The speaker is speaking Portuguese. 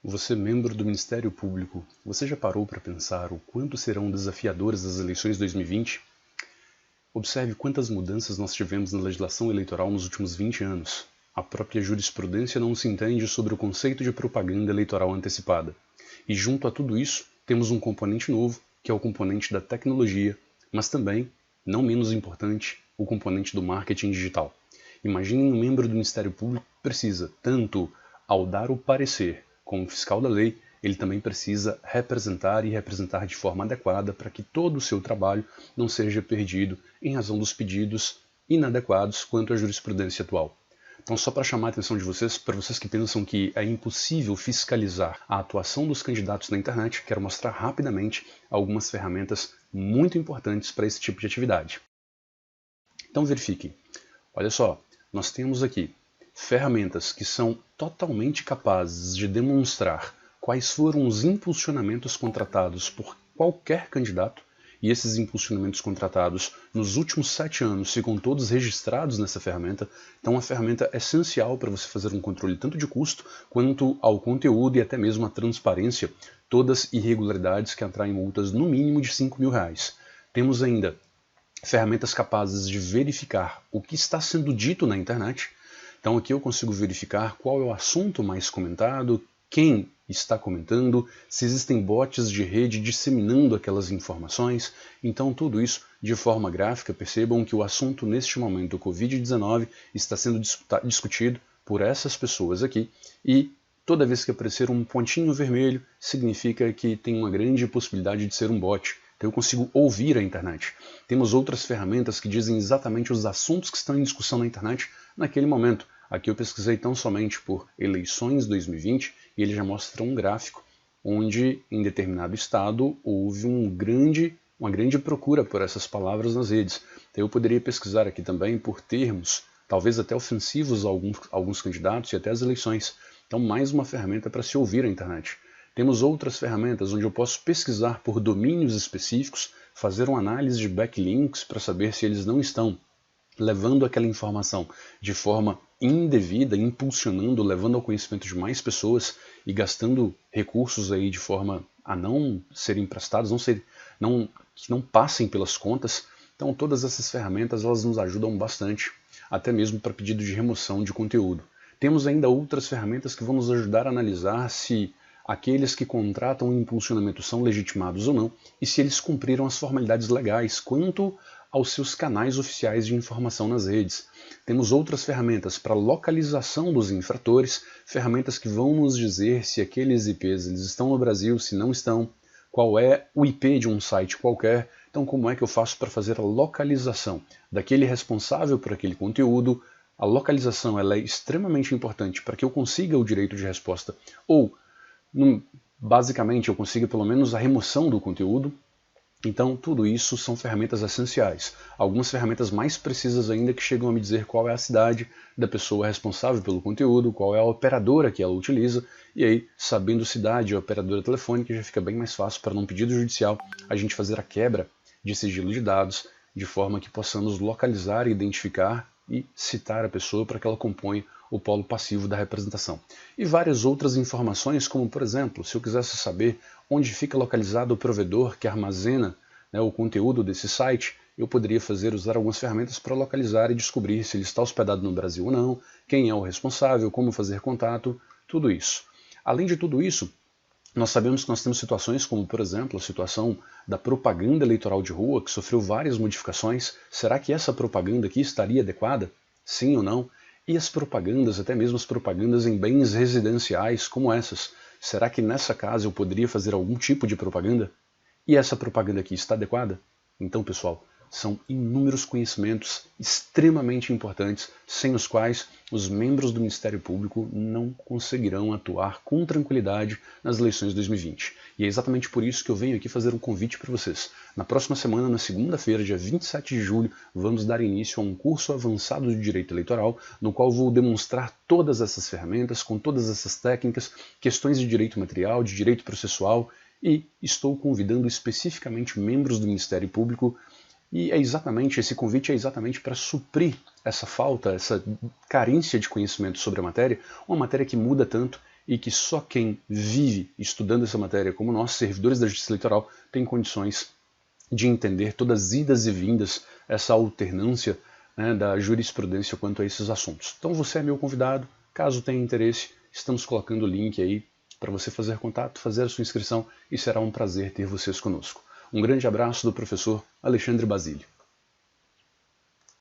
Você, membro do Ministério Público, você já parou para pensar o quanto serão desafiadoras as eleições de 2020? Observe quantas mudanças nós tivemos na legislação eleitoral nos últimos 20 anos. A própria jurisprudência não se entende sobre o conceito de propaganda eleitoral antecipada. E junto a tudo isso, temos um componente novo, que é o componente da tecnologia, mas também, não menos importante, o componente do marketing digital. Imaginem um membro do Ministério Público que precisa, tanto ao dar o parecer como fiscal da lei, ele também precisa representar e representar de forma adequada para que todo o seu trabalho não seja perdido em razão dos pedidos inadequados quanto à jurisprudência atual. Então, só para chamar a atenção de vocês, para vocês que pensam que é impossível fiscalizar a atuação dos candidatos na internet, quero mostrar rapidamente algumas ferramentas muito importantes para esse tipo de atividade. Então verifiquem. Olha só, nós temos aqui ferramentas que são totalmente capazes de demonstrar quais foram os impulsionamentos contratados por qualquer candidato, e esses impulsionamentos contratados nos últimos 7 anos ficam todos registrados nessa ferramenta. Então, uma ferramenta essencial para você fazer um controle tanto de custo quanto ao conteúdo e até mesmo a transparência, todas irregularidades que atraem multas no mínimo de R$5.000. Temos ainda ferramentas capazes de verificar o que está sendo dito na internet. Então aqui eu consigo verificar qual é o assunto mais comentado, quem está comentando, se existem bots de rede disseminando aquelas informações. Então tudo isso de forma gráfica. Percebam que o assunto neste momento, o Covid-19, está sendo discutido por essas pessoas aqui, e toda vez que aparecer um pontinho vermelho, significa que tem uma grande possibilidade de ser um bot. Então eu consigo ouvir a internet. Temos outras ferramentas que dizem exatamente os assuntos que estão em discussão na internet naquele momento. Aqui eu pesquisei tão somente por eleições 2020 e ele já mostra um gráfico onde em determinado estado houve uma grande procura por essas palavras nas redes. Então eu poderia pesquisar aqui também por termos, talvez até ofensivos a alguns candidatos e até as eleições. Então mais uma ferramenta para se ouvir a internet. Temos outras ferramentas onde eu posso pesquisar por domínios específicos, fazer uma análise de backlinks para saber se eles não estão levando aquela informação de forma indevida, impulsionando, levando ao conhecimento de mais pessoas e gastando recursos aí de forma a não serem emprestados, que não passem pelas contas. Então todas essas ferramentas elas nos ajudam bastante, até mesmo para pedido de remoção de conteúdo. Temos ainda outras ferramentas que vão nos ajudar a analisar se aqueles que contratam o impulsionamento são legitimados ou não, e se eles cumpriram as formalidades legais quanto aos seus canais oficiais de informação nas redes. Temos outras ferramentas para localização dos infratores, ferramentas que vão nos dizer se aqueles IPs eles estão no Brasil, se não estão, qual é o IP de um site qualquer. Então como é que eu faço para fazer a localização daquele responsável por aquele conteúdo? A localização ela é extremamente importante para que eu consiga o direito de resposta, ou basicamente eu consigo pelo menos a remoção do conteúdo. Então tudo isso são ferramentas essenciais. Algumas ferramentas mais precisas ainda que chegam a me dizer qual é a cidade da pessoa responsável pelo conteúdo, qual é a operadora que ela utiliza, e aí sabendo cidade e operadora telefônica já fica bem mais fácil para num pedido judicial a gente fazer a quebra de sigilo de dados de forma que possamos localizar, identificar e citar a pessoa para que ela componha o polo passivo da representação. E várias outras informações, como por exemplo, se eu quisesse saber onde fica localizado o provedor que armazena o conteúdo desse site, eu poderia usar algumas ferramentas para localizar e descobrir se ele está hospedado no Brasil ou não, quem é o responsável, como fazer contato, tudo isso. Além de tudo isso, nós sabemos que nós temos situações como, por exemplo, a situação da propaganda eleitoral de rua, que sofreu várias modificações. Será que essa propaganda aqui estaria adequada? Sim ou não? E as propagandas, até mesmo as propagandas em bens residenciais como essas. Será que nessa casa eu poderia fazer algum tipo de propaganda? E essa propaganda aqui está adequada? Então, pessoal, são inúmeros conhecimentos extremamente importantes, sem os quais os membros do Ministério Público não conseguirão atuar com tranquilidade nas eleições de 2020. E é exatamente por isso que eu venho aqui fazer um convite para vocês. Na próxima semana, na segunda-feira, dia 27 de julho, vamos dar início a um curso avançado de Direito Eleitoral, no qual vou demonstrar todas essas ferramentas, com todas essas técnicas, questões de direito material, de direito processual, e estou convidando especificamente membros do Ministério Público. E esse convite é exatamente para suprir essa falta, essa carência de conhecimento sobre a matéria, uma matéria que muda tanto e que só quem vive estudando essa matéria, como nós, servidores da Justiça Eleitoral, tem condições de entender todas as idas e vindas, essa alternância, né, da jurisprudência quanto a esses assuntos. Então você é meu convidado, caso tenha interesse, estamos colocando o link aí para você fazer contato, fazer a sua inscrição e será um prazer ter vocês conosco. Um grande abraço do professor Alexandre Basílio.